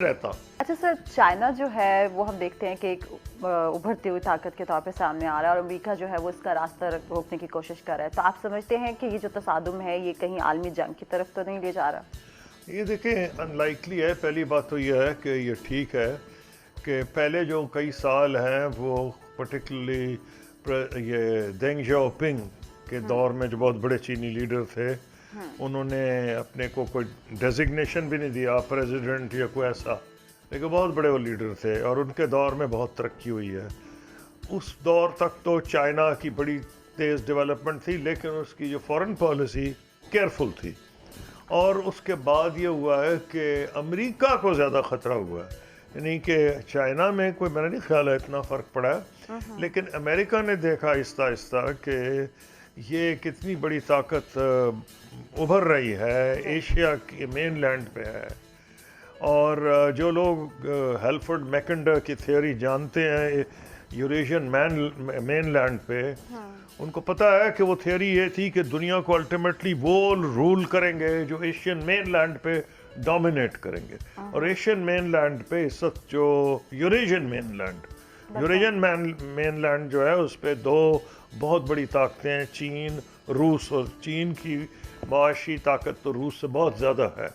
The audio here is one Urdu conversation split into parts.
رہتا. اچھا سر، چائنا جو ہے وہ ہم دیکھتے ہیں کہ ایک ابھرتی ہوئی طاقت کے طور پہ سامنے آ رہا ہے اور امریکہ جو ہے وہ اس کا راستہ روکنے کی کوشش کر رہا ہے. تو آپ سمجھتے ہیں کہ یہ جو تصادم ہے یہ کہیں عالمی جنگ کی طرف تو نہیں لے جا رہا؟ یہ دیکھیں ان لائکلی ہے. پہلی بات تو یہ ہے کہ یہ ٹھیک ہے کہ پہلے جو کئی سال ہیں وہ پرٹیکولرلی یہ دینگ جاؤ پنگ کے دور میں جو بہت بڑے چینی لیڈر تھے انہوں نے اپنے کو کوئی ڈیزگنیشن بھی نہیں دیا پریزیڈنٹ یا کوئی ایسا، لیکن بہت بڑے وہ لیڈر تھے اور ان کے دور میں بہت ترقی ہوئی ہے. اس دور تک تو چائنا کی بڑی تیز ڈیولپمنٹ تھی، لیکن اس کی جو فورن پالیسی کیئرفل تھی. اور اس کے بعد یہ ہوا ہے کہ امریکہ کو زیادہ خطرہ ہوا ہے. یعنی کہ چائنا میں کوئی میرا نہیں خیال ہے اتنا فرق پڑا ہے، لیکن امریکہ نے دیکھا آہستہ آہستہ کہ یہ کتنی بڑی طاقت ابھر رہی ہے، ایشیا کے مین لینڈ پہ ہے. اور جو لوگ ہیلفرڈ میکنڈر کی تھیوری جانتے ہیں یوریشین مین لینڈ پہ، ان کو پتہ ہے کہ وہ تھیوری یہ تھی کہ دنیا کو الٹیمیٹلی وہ رول کریں گے جو ایشین مین لینڈ پہ ڈومینیٹ کریں گے. اور ایشین مین لینڈ پہ اس وقت جو یوریشین مین لینڈ جو ہے اس پہ دو بہت بڑی طاقتیں ہیں، چین روس. اور چین کی معاشی طاقت تو روس سے بہت زیادہ ہے.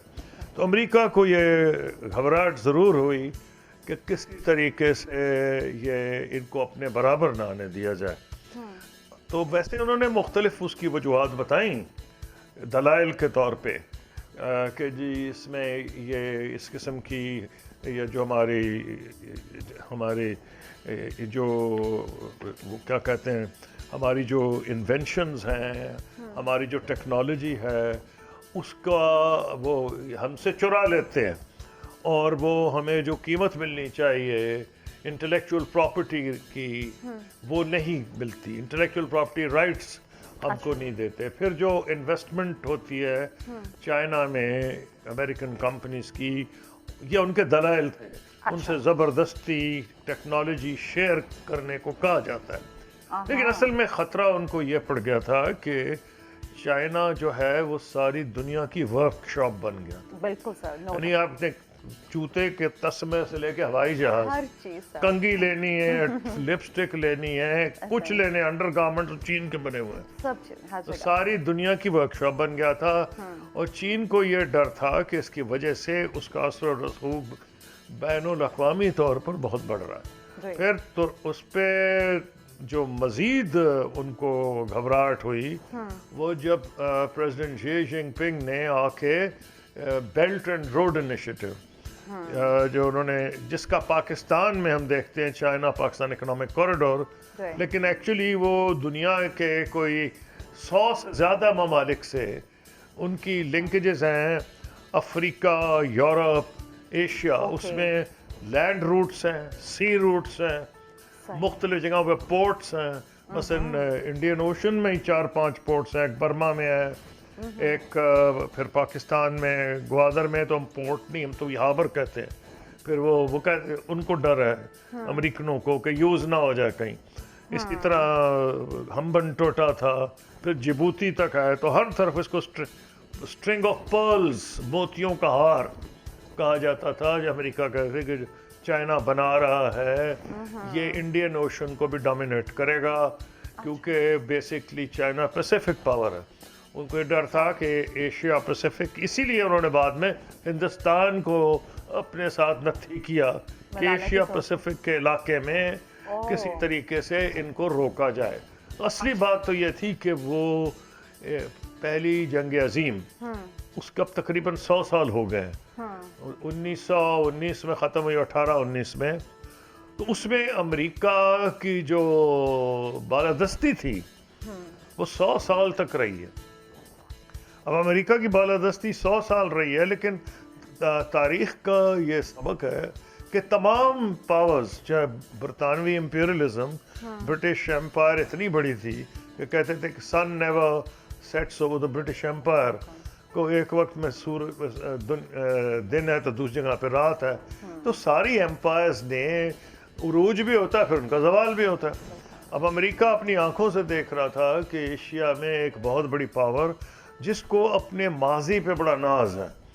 تو امریکہ کو یہ گھبراہٹ ضرور ہوئی کہ کس طریقے سے یہ ان کو اپنے برابر نہ آنے دیا جائے. تو ویسے انہوں نے مختلف اس کی وجوہات بتائیں دلائل کے طور پہ کہ جی اس میں یہ اس قسم کی یہ جو ہماری جو کیا کہتے ہیں ہماری جو انوینشنز ہیں، ہماری جو ٹیکنالوجی ہے اس کا وہ ہم سے چرا لیتے ہیں اور وہ ہمیں جو قیمت ملنی چاہیے انٹلیکچوئل پراپرٹی کی وہ نہیں ملتی. انٹلیکچوئل پراپرٹی رائٹس ہم کو نہیں دیتے. پھر جو انویسٹمنٹ ہوتی ہے چائنا میں امریکن کمپنیز کی، یہ ان کے دلائل تھے. ان سے زبردستی ٹیکنالوجی شیئر کرنے کو کہا جاتا ہے، لیکن اصل میں خطرہ ان کو یہ پڑ گیا تھا کہ چائنا جو ہے وہ ساری دنیا کی ورک شاپ بن گیا تھا. بالکل سر. یعنی آپ نے جوتے کے تسمے سے لے کے ہوائی جہاز، ہر چیز کنگھی لینی ہے، لپسٹک لینی ہے، کچھ لینے انڈر گارمنٹ چین کے بنے ہوئے ہیں، سب چیز تو ساری دنیا کی ورک شاپ بن گیا تھا. اور چین کو یہ ڈر تھا کہ اس کی وجہ سے اس کا اثر و رسوخ بین الاقوامی طور پر بہت بڑھ رہا ہے. پھر تو اس پہ جو مزید ان کو گھبراہٹ ہوئی وہ جب پریزیڈنٹ شی جن پنگ نے آ کے بیلٹ اینڈ روڈ انیشیٹو جو انہوں نے، جس کا پاکستان میں ہم دیکھتے ہیں چائنا پاکستان اکنامک کوریڈور، لیکن ایکچولی وہ دنیا کے کوئی 100 سے زیادہ ممالک سے ان کی لنکیجز ہیں. افریقہ، یورپ، ایشیا، اس میں لینڈ روٹس ہیں، سی روٹس ہیں، مختلف جگہوں پہ پورٹس ہیں. مثلا انڈین اوشن میں ہی 4-5 پورٹس ہیں. ایک برما میں ہے، ایک پھر پاکستان میں گوادر میں تو ہم پورٹ نہیں، ہم تو ہاربر کہتے ہیں. پھر وہ کہتے ان کو ڈر ہے امریکنوں کو کہ یوز نہ ہو جائے کہیں. اسی طرح ہمبن ٹوٹا تھا، پھر جبوتی تک آئے. تو ہر طرف اس کو اسٹرنگ آف پرلز، موتیوں کا ہار کہا جاتا تھا. جو امریکہ کہتے کہ چائنا بنا رہا ہے یہ انڈین اوشن کو بھی ڈومینیٹ کرے گا، کیونکہ بیسکلی چائنا پیسیفک پاور ہے. ان کو یہ ڈر تھا کہ ایشیا پیسیفک، اسی لیے انہوں نے بعد میں ہندوستان کو اپنے ساتھ نتھی کیا کہ ایشیا پیسیفک کے علاقے میں کسی طریقے سے ان کو روکا جائے. اصلی بات تو یہ تھی کہ وہ پہلی جنگ عظیم اس کا تقریباً 100 سال ہو گئے. 1919 میں ختم ہوئی، 1819 میں. تو اس میں امریکہ کی جو بالادستی تھی وہ 100 سال تک رہی ہے. اب امریکہ کی بالادستی 100 سال رہی ہے، لیکن تاریخ کا یہ سبق ہے کہ تمام پاورز، چاہے برطانوی امپیریلزم، برٹش امپائر اتنی بڑی تھی کہ کہتے تھے کہ sun never sets over the British Empire, کو ایک وقت میں دن ہے تو دوسری جگہ پہ رات ہے. تو ساری امپائرز نے عروج بھی ہوتا ہے، پھر ان کا زوال بھی ہوتا ہے. اب امریکہ اپنی آنکھوں سے دیکھ رہا تھا کہ ایشیا میں ایک بہت بڑی پاور جس کو اپنے ماضی پہ بڑا ناز ہے،